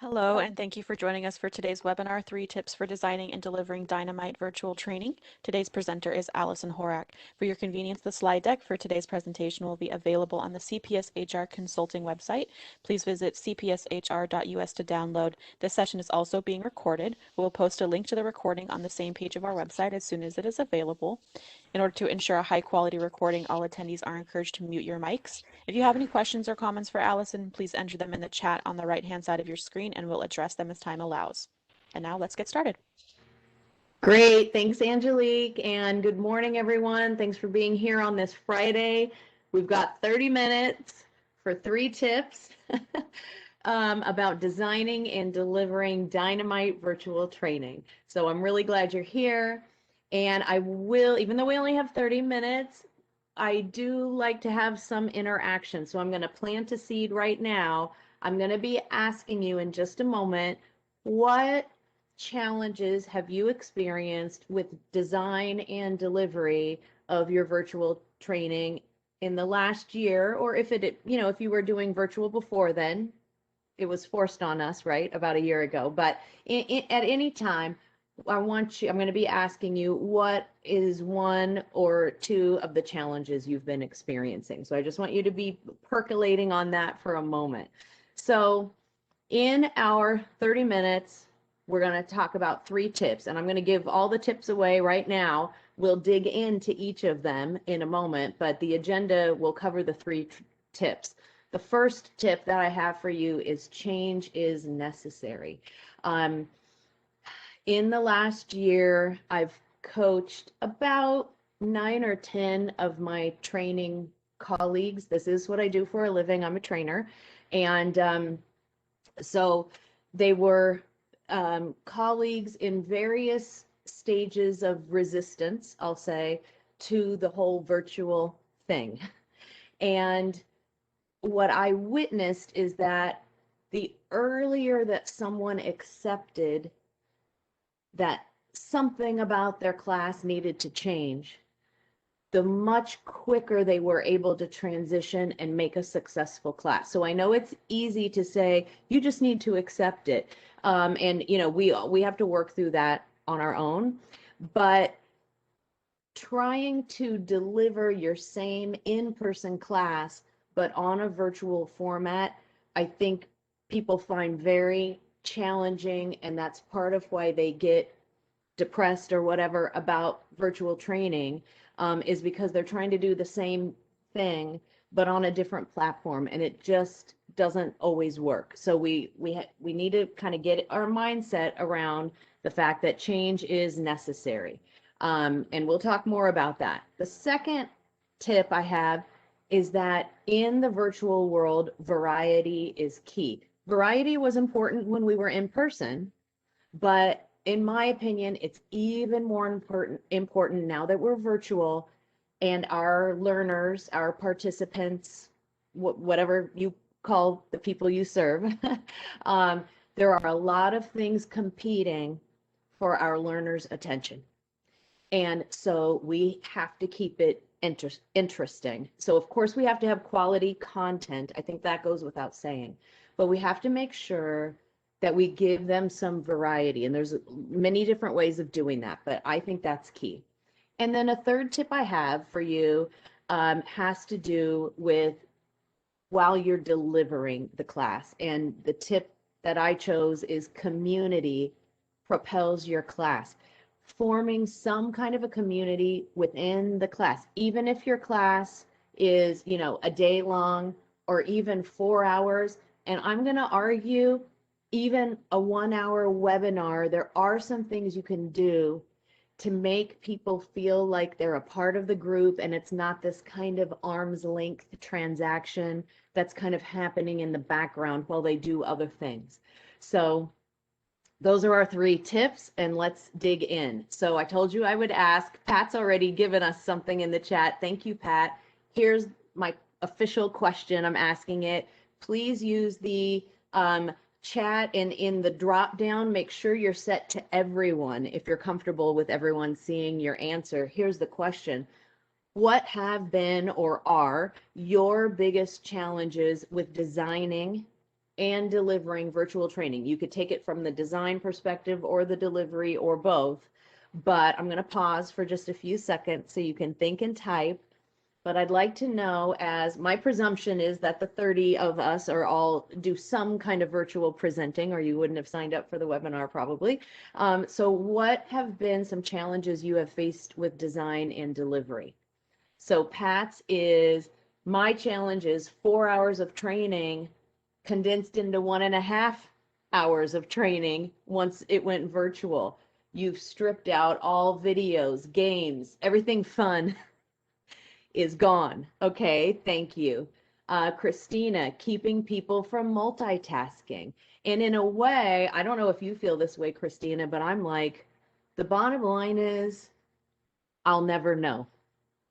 Hello, and thank you for joining us for today's webinar, 3 Tips for Designing and Delivering Dynamite Virtual Training. Today's presenter is Allison Horak. For your convenience, the slide deck for today's presentation will be available on the CPS HR Consulting website. Please visit cpshr.us to download. This session is also being recorded. We will post a link to the recording on the same page of our website as soon as it is available. In order to ensure a high quality recording, all attendees are encouraged to mute your mics. If you have any questions or comments for Allison, please enter them in the chat on the right-hand side of your screen and we'll address them as time allows. And now let's get started. Great. Thanks, Angelique. And good morning, everyone. Thanks for being here on this Friday. We've got 30 minutes for 3 tips about designing and delivering Dynamite virtual training. So I'm really glad you're here. And I will, even though we only have 30 minutes, I do like to have some interaction. So I'm going to plant a seed right now. I'm going to be asking you in just a moment, what challenges have you experienced with design and delivery of your virtual training in the last year? Or if if you were doing virtual before then, it was forced on us, right, about a year ago. But at any time, I'm going to be asking you, what is 1 or 2 of the challenges you've been experiencing? So I just want you to be percolating on that for a moment. So in our 30 minutes, we're going to talk about 3 tips, and I'm going to give all the tips away right now. We'll dig into each of them in a moment, but the agenda will cover the 3 tips. The first tip that I have for you is change is necessary. In the last year, I've coached about 9 or 10 of my training colleagues. This is what I do for a living. I'm a trainer. And so they were colleagues in various stages of resistance, I'll say, to the whole virtual thing. And what I witnessed is that the earlier that someone accepted that something about their class needed to change, the much quicker they were able to transition and make a successful class. So I know it's easy to say, you just need to accept it. And we have to work through that on our own, but trying to deliver your same in-person class, but on a virtual format, I think people find very challenging, and that's part of why they get depressed or whatever about virtual training, is because they're trying to do the same thing but on a different platform, and it just doesn't always work. So we need to kind of get our mindset around the fact that change is necessary, and we'll talk more about that. The second tip I have is that in the virtual world, variety is key. Variety was important when we were in person, but in my opinion, it's even more important now that we're virtual, and our learners, our participants, whatever you call the people you serve, there are a lot of things competing for our learners' attention. And so we have to keep it interesting. So of course we have to have quality content. I think that goes without saying, but we have to make sure that we give them some variety. And there's many different ways of doing that, but I think that's key. And then a third tip I have for you has to do with while you're delivering the class. And the tip that I chose is community propels your class. Forming some kind of a community within the class, even if your class is, a day long or even 4 hours. And I'm going to argue even a 1-hour webinar, there are some things you can do to make people feel like they're a part of the group, and it's not this kind of arm's length transaction that's kind of happening in the background while they do other things. So those are our 3 tips, and let's dig in. So I told you I would ask. Pat's already given us something in the chat. Thank you, Pat. Here's my official question. I'm asking it. Please use the chat, and in the drop down, make sure you're set to everyone if you're comfortable with everyone seeing your answer. Here's the question. What have been or are your biggest challenges with designing and delivering virtual training. You could take it from the design perspective or the delivery or both, but I'm going to pause for just a few seconds so you can think and type. But I'd like to know, as my presumption is that the 30 of us are all do some kind of virtual presenting, or you wouldn't have signed up for the webinar probably. So what have been some challenges you have faced with design and delivery? So Pat's is, my challenge is 4 hours of training condensed into 1.5 hours of training once it went virtual. You've stripped out all videos, games, everything fun is gone. Okay, thank you. Christina, keeping people from multitasking. And in a way, I don't know if you feel this way, Christina, but I'm like, the bottom line is I'll never know.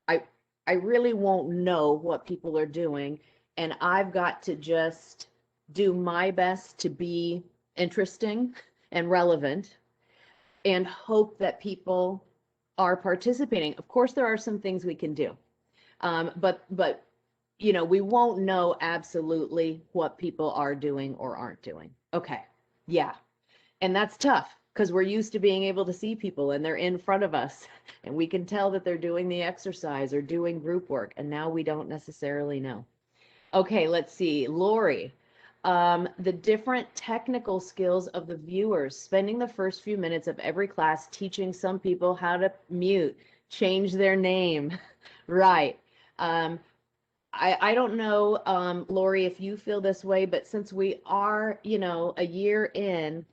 I I really won't know what people are doing, and I've got to just do my best to be interesting and relevant and hope that people are participating. Of course, there are some things we can do. But you know, we won't know absolutely what people are doing or aren't doing. Okay. Yeah. And that's tough because we're used to being able to see people and they're in front of us and we can tell that they're doing the exercise or doing group work. And now we don't necessarily know. Okay, let's see. Lori, the different technical skills of the viewers, spending the first few minutes of every class teaching some people how to mute, change their name. Right. Um, I don't know, Lori, if you feel this way, but since we are, you know, a year in,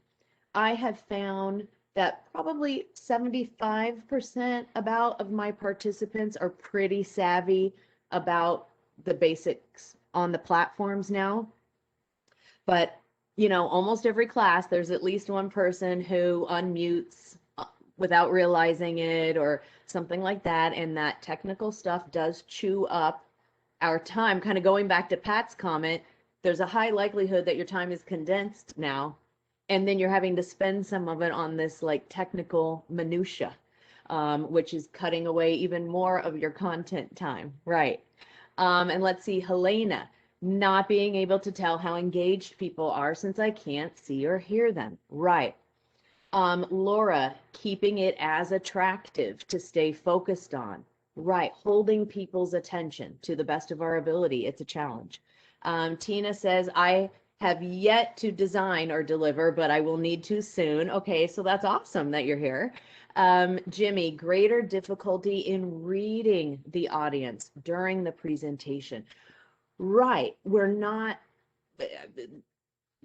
I have found that probably 75% about of my participants are pretty savvy about the basics on the platforms now. But, you know, almost every class, there's at least one person who unmutes without realizing it or something like that. And that technical stuff does chew up our time. Kind of going back to Pat's comment, there's a high likelihood that your time is condensed now, and then you're having to spend some of it on this like technical minutia, which is cutting away even more of your content time, right? And let's see, Helena, not being able to tell how engaged people are since I can't see or hear them, right? Laura, keeping it as attractive to stay focused on. Right, holding people's attention to the best of our ability. It's a challenge. Tina says, I have yet to design or deliver, but I will need to soon. Okay, so that's awesome that you're here. Jimmy, greater difficulty in reading the audience during the presentation. Right, we're not,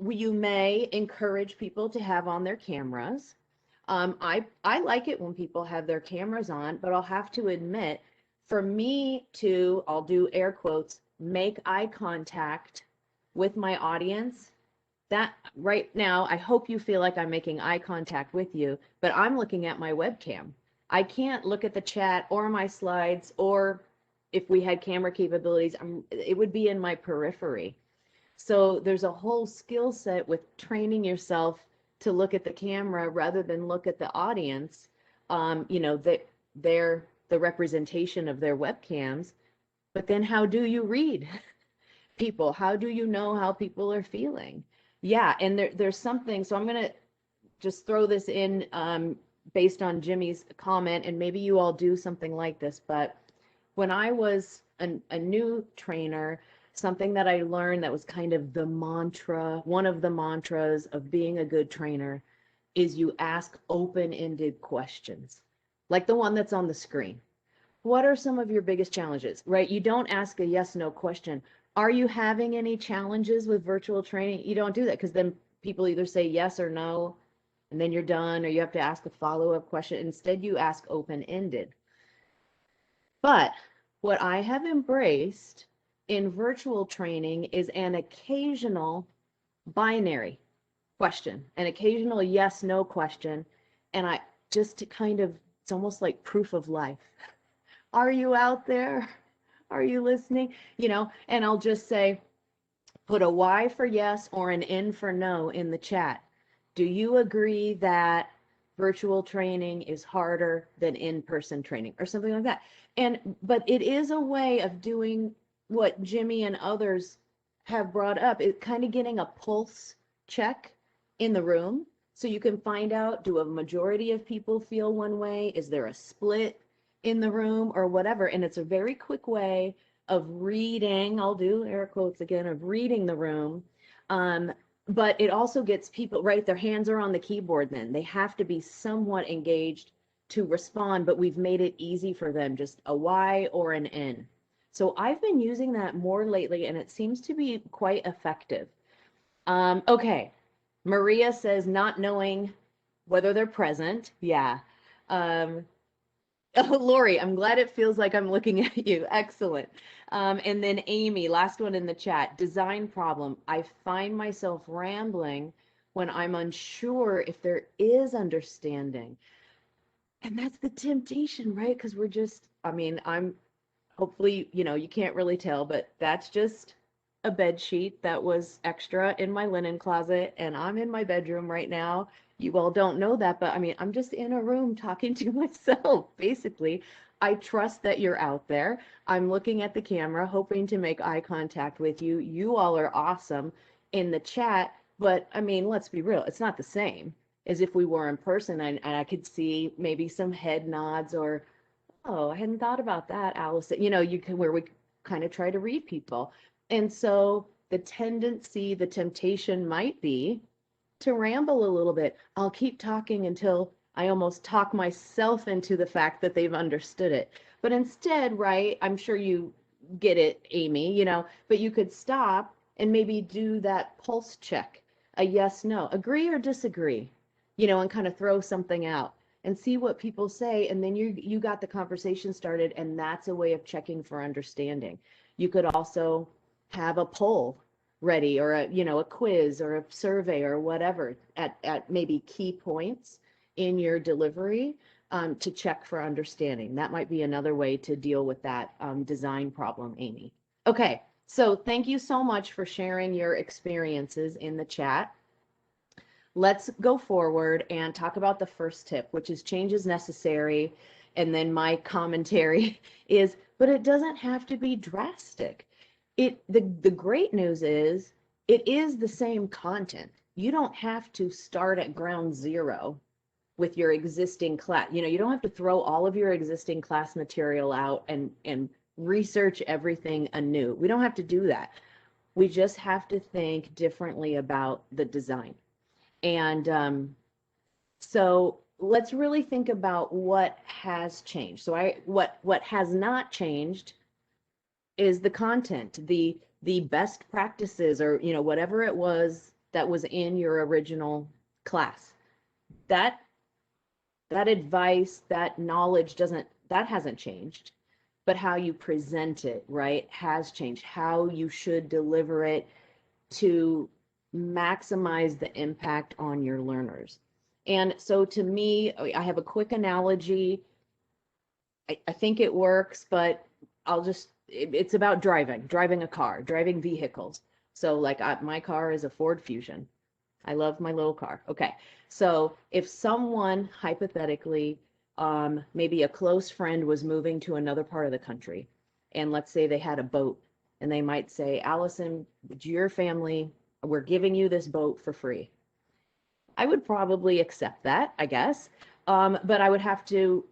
you may encourage people to have on their cameras. I like it when people have their cameras on, but I'll have to admit, for me to, I'll do air quotes, make eye contact with my audience, that right now, I hope you feel like I'm making eye contact with you, but I'm looking at my webcam. I can't look at the chat or my slides, or if we had camera capabilities, it would be in my periphery. So there's a whole skill set with training yourself to look at the camera rather than look at the audience. You know, that they're the representation of their webcams. But then how do you read people? How do you know how people are feeling? Yeah, and there's something, so I'm gonna just throw this in based on Jimmy's comment, and maybe you all do something like this, but when I was a new trainer, something that I learned that was kind of the mantra, one of the mantras of being a good trainer is you ask open-ended questions, like the one that's on the screen. What are some of your biggest challenges, right? You don't ask a yes, no question. Are you having any challenges with virtual training? You don't do that because then people either say yes or no, and then you're done, or you have to ask a follow-up question. Instead, you ask open-ended. But what I have embraced in virtual training is an occasional binary question, an occasional yes, no question. And I just to kind of, it's almost like proof of life. Are you out there? Are you listening? You know, and I'll just say, put a Y for yes or an N for no in the chat. Do you agree that virtual training is harder than in-person training or something like that? And but it is a way of doing what Jimmy and others have brought up, it kind of getting a pulse check in the room so you can find out, do a majority of people feel one way? Is there a split in the room or whatever? And it's a very quick way of reading, I'll do air quotes again, of reading the room. Um, but it also gets people, right? Their hands are on the keyboard then. They have to be somewhat engaged to respond, but we've made it easy for them, just a Y or an N. So I've been using that more lately and it seems to be quite effective. Okay. Maria says not knowing whether they're present. Yeah. Um, oh, Lori, I'm glad it feels like I'm looking at you. Excellent. And then Amy, last one in the chat, design problem. I find myself rambling when I'm unsure if there is understanding. And that's the temptation, right? Because we're just, I mean, I'm hopefully, you can't really tell, but that's just a bed sheet that was extra in my linen closet, and I'm in my bedroom right now. You all don't know that, but I mean, I'm just in a room talking to myself, basically. I trust that you're out there. I'm looking at the camera, hoping to make eye contact with you. You all are awesome in the chat, but I mean, let's be real, it's not the same as if we were in person and I could see maybe some head nods or, oh, I hadn't thought about that, Allison. You can where we kind of try to read people. And so the tendency, the temptation might be to ramble a little bit. I'll keep talking until I almost talk myself into the fact that they've understood it. But instead, right, I'm sure you get it, Amy, but you could stop and maybe do that pulse check, a yes, no, agree or disagree, and kind of throw something out and see what people say. And then you got the conversation started, and that's a way of checking for understanding. You could also have a poll ready or a quiz or a survey or whatever at maybe key points in your delivery to check for understanding. That might be another way to deal with that design problem, Amy. Okay, so thank you so much for sharing your experiences in the chat. Let's go forward and talk about the first tip, which is change is necessary. And then my commentary is, but it doesn't have to be drastic. The great news is it is the same content. You don't have to start at ground zero with your existing class. You don't have to throw all of your existing class material out and research everything anew. We don't have to do that. We just have to think differently about the design. And so let's really think about what has changed. So what has not changed is the content, the best practices, or whatever it was that was in your original class. That advice, that knowledge that hasn't changed, but how you present it, right, has changed. How you should deliver it to maximize the impact on your learners. And so to me, I have a quick analogy. I think it works, but it's about driving a car, driving vehicles. So like my car is a Ford Fusion. I love my little car. Okay. So if someone hypothetically, maybe a close friend was moving to another part of the country, and let's say they had a boat, and they might say, Allison, your family, we're giving you this boat for free. I would probably accept that, I guess. But I would have to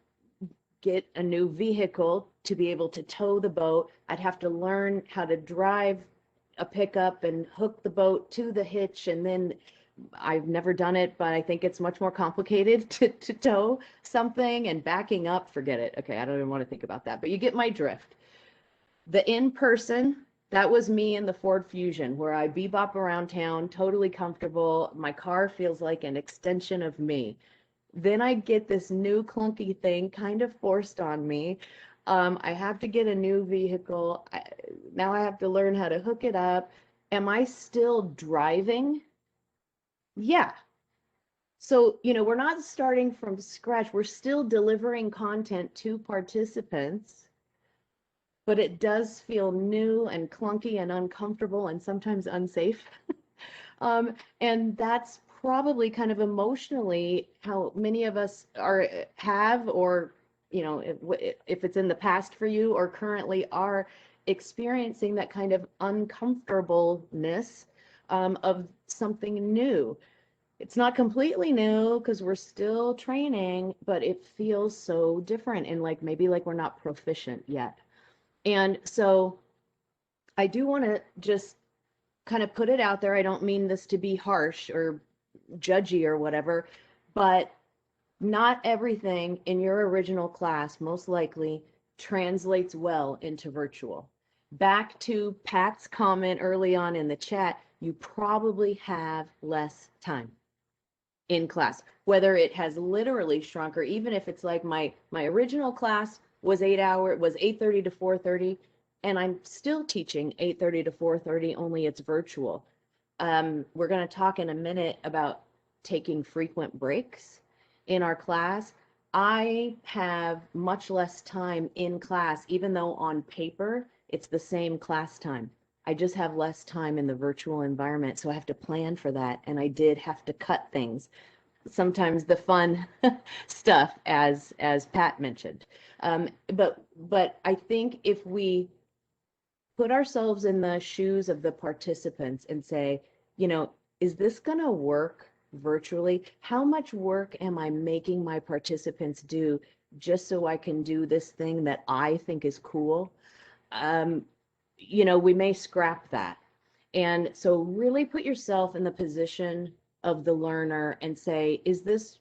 get a new vehicle to be able to tow the boat. I'd have to learn how to drive a pickup and hook the boat to the hitch. And then I've never done it, but I think it's much more complicated to tow something, and backing up, forget it. Okay, I don't even want to think about that, but you get my drift. The in-person, that was me in the Ford Fusion, where I bebop around town, totally comfortable. My car feels like an extension of me. Then I get this new clunky thing kind of forced on me. I have to get a new vehicle. Now I have to learn how to hook it up. Am I still driving? Yeah. So, we're not starting from scratch. We're still delivering content to participants, but it does feel new and clunky and uncomfortable and sometimes unsafe. And that's probably kind of emotionally how many of us have, or if it's in the past for you or currently are experiencing that kind of uncomfortableness of something new. It's not completely new because we're still training, but it feels so different and like maybe like we're not proficient yet. And so I do want to just kind of put it out there. I don't mean this to be harsh or judgy or whatever, but not everything in your original class most likely translates well into virtual. Back to Pat's comment early on in the chat, you probably have less time in class, whether it has literally shrunk or even if it's like my original class was 8 hour, was 8:30 to 4:30, and I'm still teaching 8:30 to 4:30, only it's virtual. We're going to talk in a minute about taking frequent breaks in our class. I have much less time in class, even though on paper it's the same class time. I just have less time in the virtual environment, so I have to plan for that. And I did have to cut things, sometimes the fun stuff, as Pat mentioned. But I think if we put ourselves in the shoes of the participants and say, you know, is this going to work virtually? How much work am I making my participants do just so I can do this thing that I think is cool? Um, we may scrap that. And so really put yourself in the position of the learner and say, is this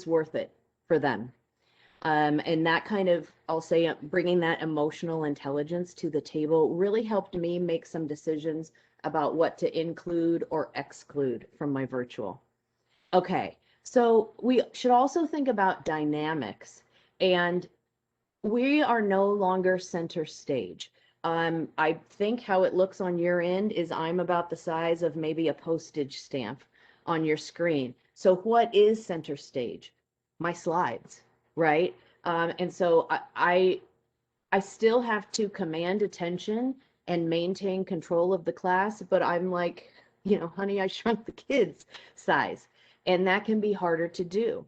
worth it for them? And that kind of, I'll say, bringing that emotional intelligence to the table really helped me make some decisions about what to include or exclude from my virtual. Okay, so we should also think about dynamics, and we are no longer center stage. I think how it looks on your end is I'm about the size of maybe a postage stamp on your screen. So what is center stage? My slides, right? And so I still have to command attention and maintain control of the class, but I'm like, Honey, I Shrunk the Kids size, and that can be harder to do.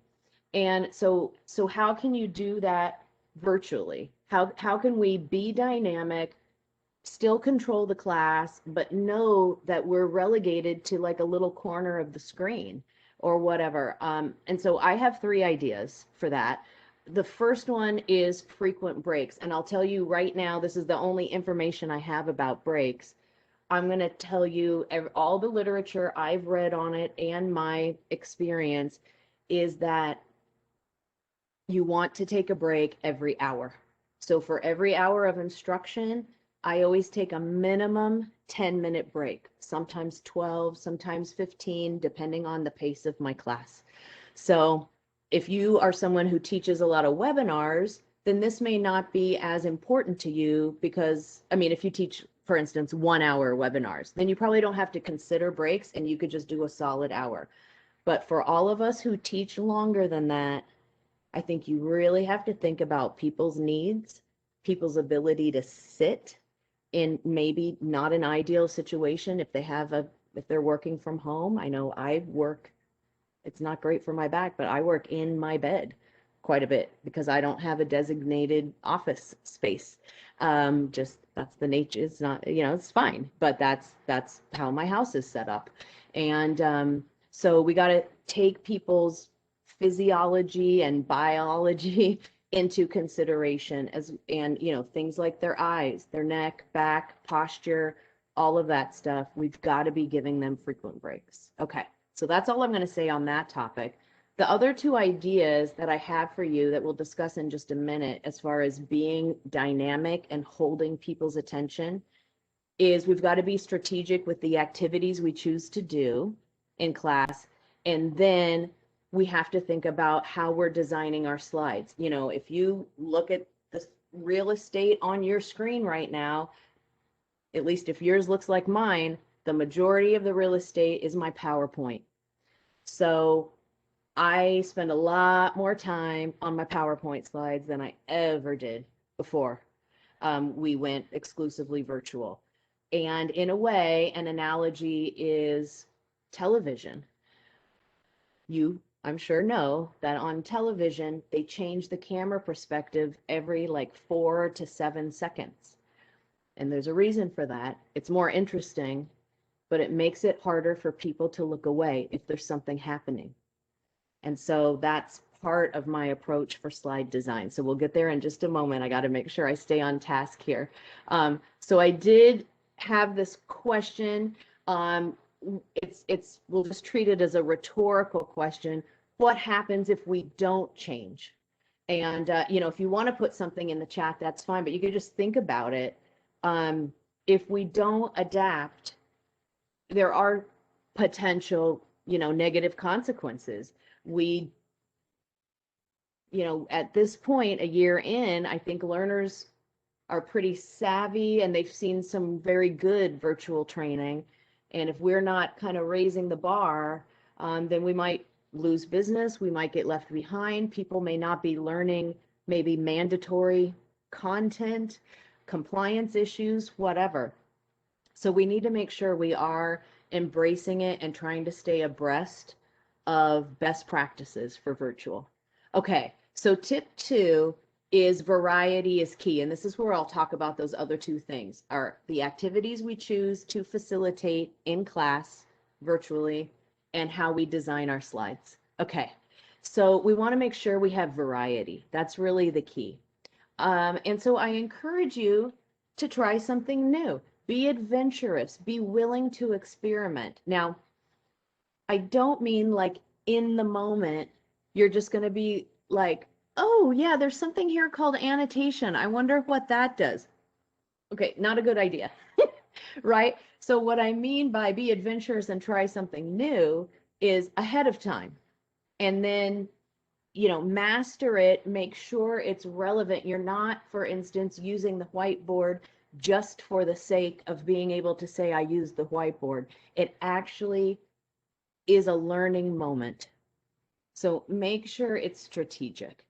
And so how can you do that virtually? How can we be dynamic, still control the class, but know that we're relegated to like a little corner of the screen or whatever? And so I have 3 ideas for that. The first one is frequent breaks. And I'll tell you right now, this is the only information I have about breaks. I'm going to tell you all the literature I've read on it and my experience is that you want to take a break every hour. So for every hour of instruction, I always take a minimum 10-minute break, sometimes 12, sometimes 15, depending on the pace of my class. So if you are someone who teaches a lot of webinars, then this may not be as important to you because, I mean, if you teach, for instance, 1 hour webinars, then you probably don't have to consider breaks and you could just do a solid hour. But for all of us who teach longer than that, I think you really have to think about people's needs, people's ability to sit in maybe not an ideal situation if if they're working from home. I know it's not great for my back, but I work in my bed quite a bit because I don't have a designated office space. Just that's the nature. It's not, it's fine, but that's how my house is set up. And so we got to take people's physiology and biology into consideration and things like their eyes, their neck, back, posture, all of that stuff. We've got to be giving them frequent breaks. Okay, so that's all I'm going to say on that topic. The other 2 ideas that I have for you that we'll discuss in just a minute, as far as being dynamic and holding people's attention, is we've got to be strategic with the activities we choose to do in class. And then we have to think about how we're designing our slides. If you look at the real estate on your screen right now, at least if yours looks like mine, the majority of the real estate is my PowerPoint. So I spend a lot more time on my PowerPoint slides than I ever did before we went exclusively virtual. And in a way, an analogy is television. I'm sure, know that on television, they change the camera perspective every like 4 to 7 seconds. And there's a reason for that. It's more interesting, but it makes it harder for people to look away if there's something happening. And so that's part of my approach for slide design. So we'll get there in just a moment. I got to make sure I stay on task here. So I did have this question. We'll just treat it as a rhetorical question. What happens if we don't change? And, if you want to put something in the chat, that's fine, but you could just think about it. If we don't adapt, there are potential, negative consequences. We, at this point, a year in, I think learners are pretty savvy and they've seen some very good virtual training. And if we're not kind of raising the bar, then we might lose business. We might get left behind. People may not be learning maybe mandatory content, compliance issues, whatever. So we need to make sure we are embracing it and trying to stay abreast of best practices for virtual. Okay, so tip 2 is variety is key. And this is where I'll talk about those other 2 things, are the activities we choose to facilitate in class virtually and how we design our slides. Okay, so we want to make sure we have variety. That's really the key. And so I encourage you to try something new. Be adventurous, be willing to experiment. Now, I don't mean like in the moment, you're just going to be like, oh yeah, there's something here called annotation. I wonder what that does. Okay, not a good idea, right? So what I mean by be adventurous and try something new is ahead of time. And then, master it, make sure it's relevant. You're not, for instance, using the whiteboard just for the sake of being able to say, I used the whiteboard. It actually is a learning moment. So make sure it's strategic.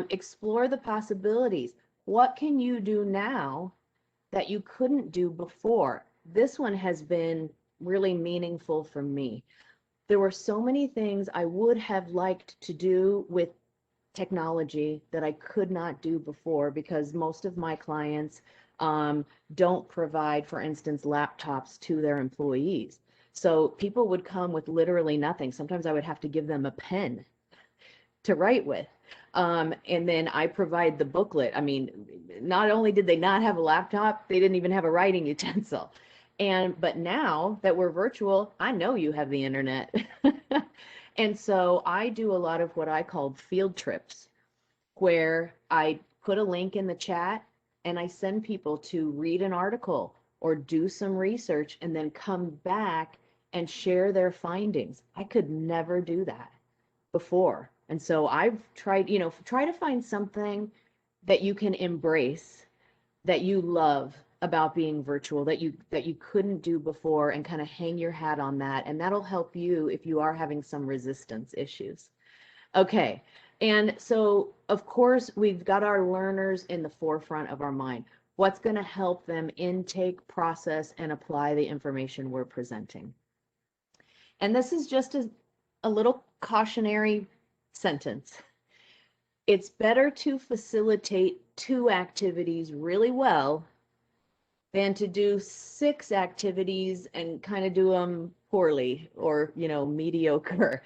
Explore the possibilities. What can you do now that you couldn't do before? This one has been really meaningful for me. There were so many things I would have liked to do with technology that I could not do before because most of my clients don't provide, for instance, laptops to their employees. So people would come with literally nothing. Sometimes I would have to give them a pen to write with. And then I provide the booklet. I mean, not only did they not have a laptop, they didn't even have a writing utensil. But now that we're virtual, I know you have the internet. And so I do a lot of what I call field trips, where I put a link in the chat and I send people to read an article or do some research and then come back and share their findings. I could never do that before. And so I've tried, try to find something that you can embrace, that you love about being virtual, that you couldn't do before, and kind of hang your hat on that. And that'll help you if you are having some resistance issues. Okay. And so, of course, we've got our learners in the forefront of our mind. What's going to help them intake, process, and apply the information we're presenting? And this is just a little cautionary sentence. It's better to facilitate 2 activities really well than to do 6 activities and kind of do them poorly or, mediocre.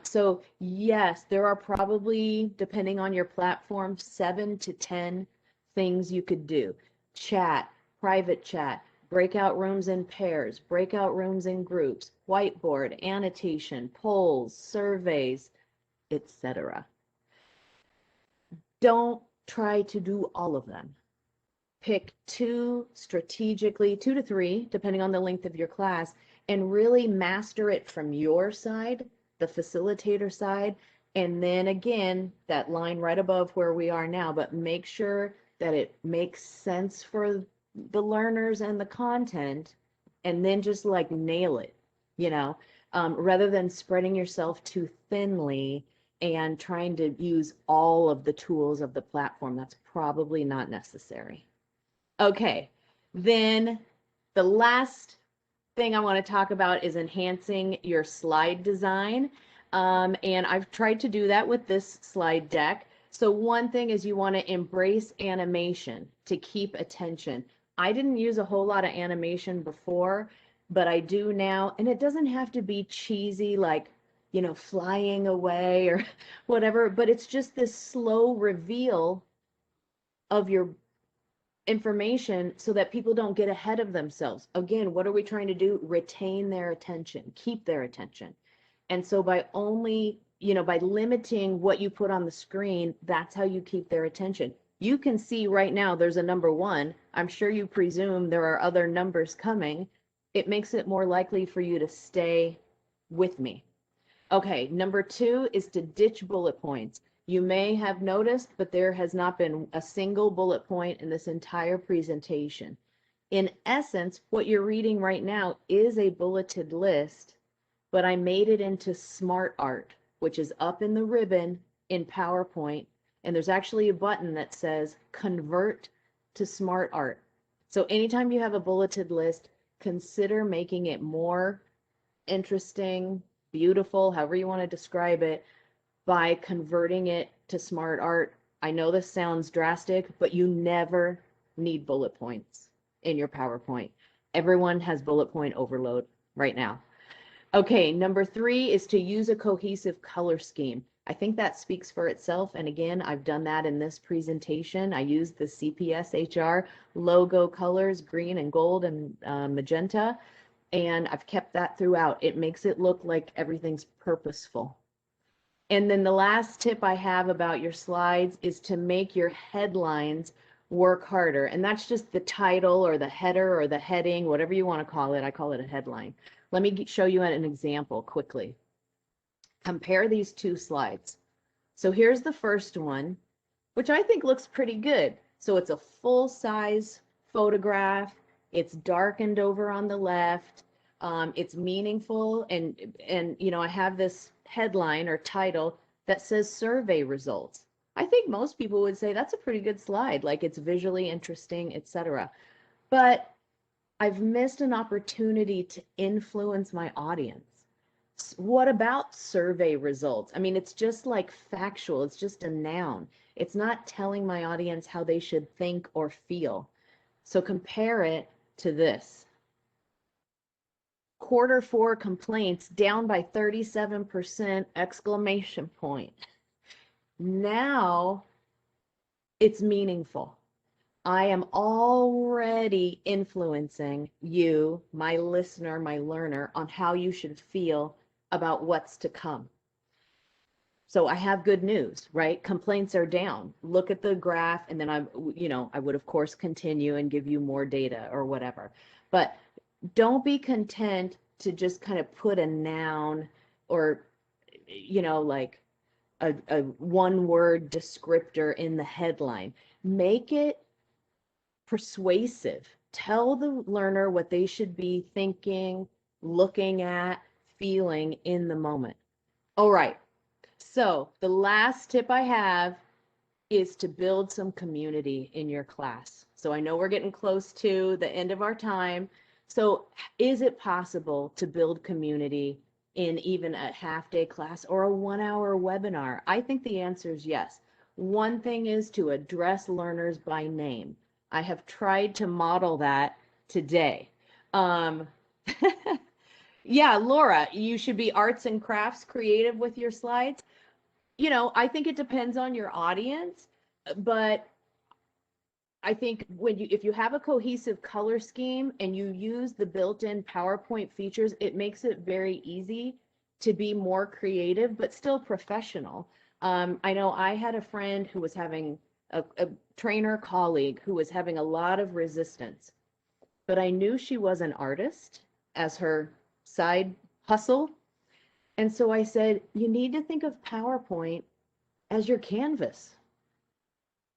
So yes, there are probably, depending on your platform, 7 to 10 things you could do. Chat, private chat, breakout rooms in pairs, breakout rooms in groups, whiteboard, annotation, polls, surveys, etc. Don't try to do all of them. Pick 2 strategically, 2 to 3, depending on the length of your class, and really master it from your side, the facilitator side, and then again, that line right above where we are now, but make sure that it makes sense for the learners and the content, and then just like nail it, rather than spreading yourself too thinly and trying to use all of the tools of the platform. That's probably not necessary. Okay, then the last thing I want to talk about is enhancing your slide design. And I've tried to do that with this slide deck. So one thing is you want to embrace animation to keep attention. I didn't use a whole lot of animation before, but I do now. And it doesn't have to be cheesy, like, flying away or whatever, but it's just this slow reveal of your information so that people don't get ahead of themselves. Again, what are we trying to do? Retain their attention, keep their attention. And so by only, by limiting what you put on the screen, that's how you keep their attention. You can see right now there's a number 1. I'm sure you presume there are other numbers coming. It makes it more likely for you to stay with me. Okay, number 2 is to ditch bullet points. You may have noticed, but there has not been a single bullet point in this entire presentation. In essence, what you're reading right now is a bulleted list, but I made it into smart art, which is up in the ribbon in PowerPoint. And there's actually a button that says convert to smart art. So anytime you have a bulleted list, consider making it more interesting, beautiful, however you want to describe it, by converting it to smart art. I know this sounds drastic, but you never need bullet points in your PowerPoint. Everyone has bullet point overload right now. Okay, number 3 is to use a cohesive color scheme. I think that speaks for itself. And again, I've done that in this presentation. I used the CPSHR logo colors, green and gold and magenta, and I've kept that throughout. It makes it look like everything's purposeful. And then the last tip I have about your slides is to make your headlines work harder. And that's just the title or the header or the heading, whatever you want to call it. I call it a headline. Let me show you an example quickly. Compare these 2 slides. So here's the first one, which I think looks pretty good. So it's a full-size photograph. It's darkened over on the left. It's meaningful, and I have this headline or title that says survey results. I think most people would say that's a pretty good slide, like it's visually interesting, etc. But I've missed an opportunity to influence my audience. What about survey results? I mean, it's just like factual, it's just a noun. It's not telling my audience how they should think or feel. So compare it to this. Q4 complaints down by 37%, exclamation point. Now it's meaningful. I am already influencing you, my listener, my learner, on how you should feel about what's to come. So I have good news, right? Complaints are down. Look at the graph, and then I would of course continue and give you more data or whatever. But don't be content to just kind of put a noun or, like a one-word descriptor in the headline. Make it persuasive. Tell the learner what they should be thinking, looking at, feeling in the moment. All right. So the last tip I have is to build some community in your class. So I know we're getting close to the end of our time. So is it possible to build community in even a half-day class or a 1-hour webinar? I think the answer is yes. One thing is to address learners by name. I have tried to model that today. Yeah, Laura, you should be arts and crafts creative with your slides. I think it depends on your audience, but I think if you have a cohesive color scheme and you use the built-in PowerPoint features, it makes it very easy to be more creative, but still professional. I know I had a friend who was having a trainer colleague who was having a lot of resistance, but I knew she was an artist as her side hustle. And so I said, you need to think of PowerPoint as your canvas.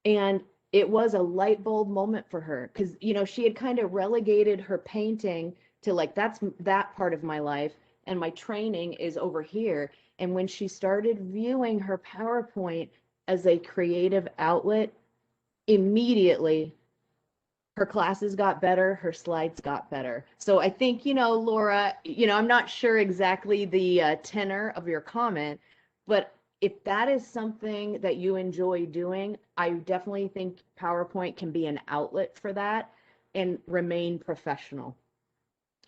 And it was a light bulb moment for her because, she had kind of relegated her painting to like, that's that part of my life. And my training is over here. And when she started viewing her PowerPoint as a creative outlet, immediately her classes got better, her slides got better. So I think, Laura, I'm not sure exactly the tenor of your comment, but if that is something that you enjoy doing, I definitely think PowerPoint can be an outlet for that. and remain professional.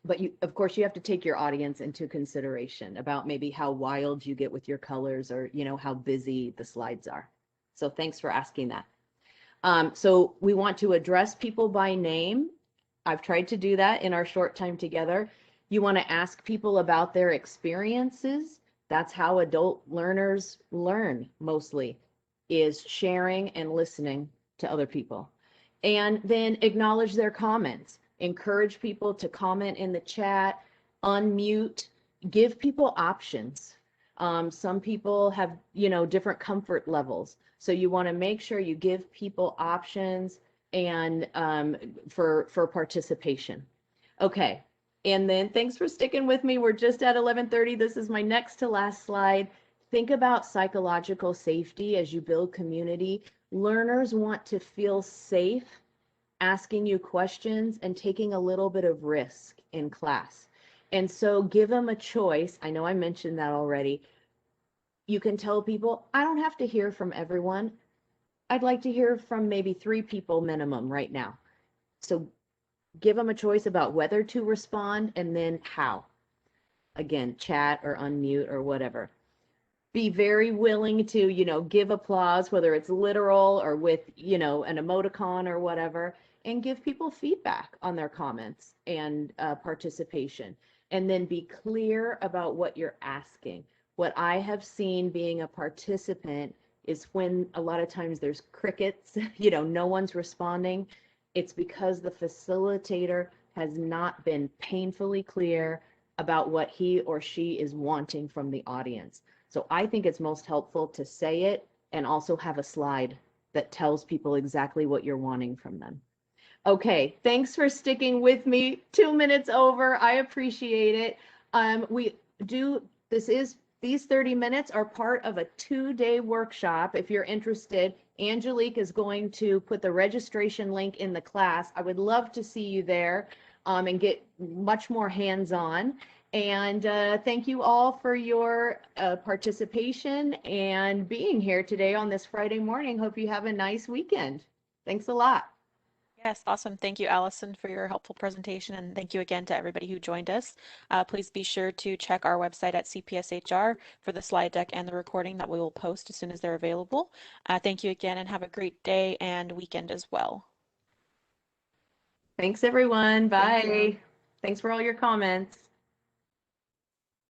But you, of course, you have to take your audience into consideration about maybe how wild you get with your colors, or, how busy the slides are. So thanks for asking that. So we want to address people by name. I've tried to do that in our short time together. You want to ask people about their experiences. That's how adult learners learn mostly, is sharing and listening to other people. And then acknowledge their comments. Encourage people to comment in the chat, unmute, give people options. Some people have, different comfort levels. So you want to make sure you give people options and for participation. Okay. And then thanks for sticking with me. We're just at 11:30. This is my next to last slide. Think about psychological safety as you build community. Learners want to feel safe asking you questions and taking a little bit of risk in class. And so give them a choice. I know I mentioned that already. You can tell people, I don't have to hear from everyone. I'd like to hear from maybe 3 people minimum right now. So give them a choice about whether to respond and then how. Again, chat or unmute or whatever. Be very willing to, give applause, whether it's literal or with, an emoticon or whatever, and give people feedback on their comments and participation. And then be clear about what you're asking. What I have seen being a participant is when a lot of times there's crickets, no one's responding. It's because the facilitator has not been painfully clear about what he or she is wanting from the audience. So I think it's most helpful to say it and also have a slide that tells people exactly what you're wanting from them. Okay, thanks for sticking with me. 2 minutes over. I appreciate it. These 30 minutes are part of a 2-day workshop. If you're interested, Angelique is going to put the registration link in the class. I would love to see you there and get much more hands-on. And thank you all for your participation and being here today on this Friday morning. Hope you have a nice weekend. Thanks a lot. Yes, awesome. Thank you, Allison, for your helpful presentation, and thank you again to everybody who joined us. Please be sure to check our website at CPSHR for the slide deck and the recording that we will post as soon as they're available. Thank you again, and have a great day and weekend as well. Thanks, everyone. Thank you. Bye. Thanks for all your comments.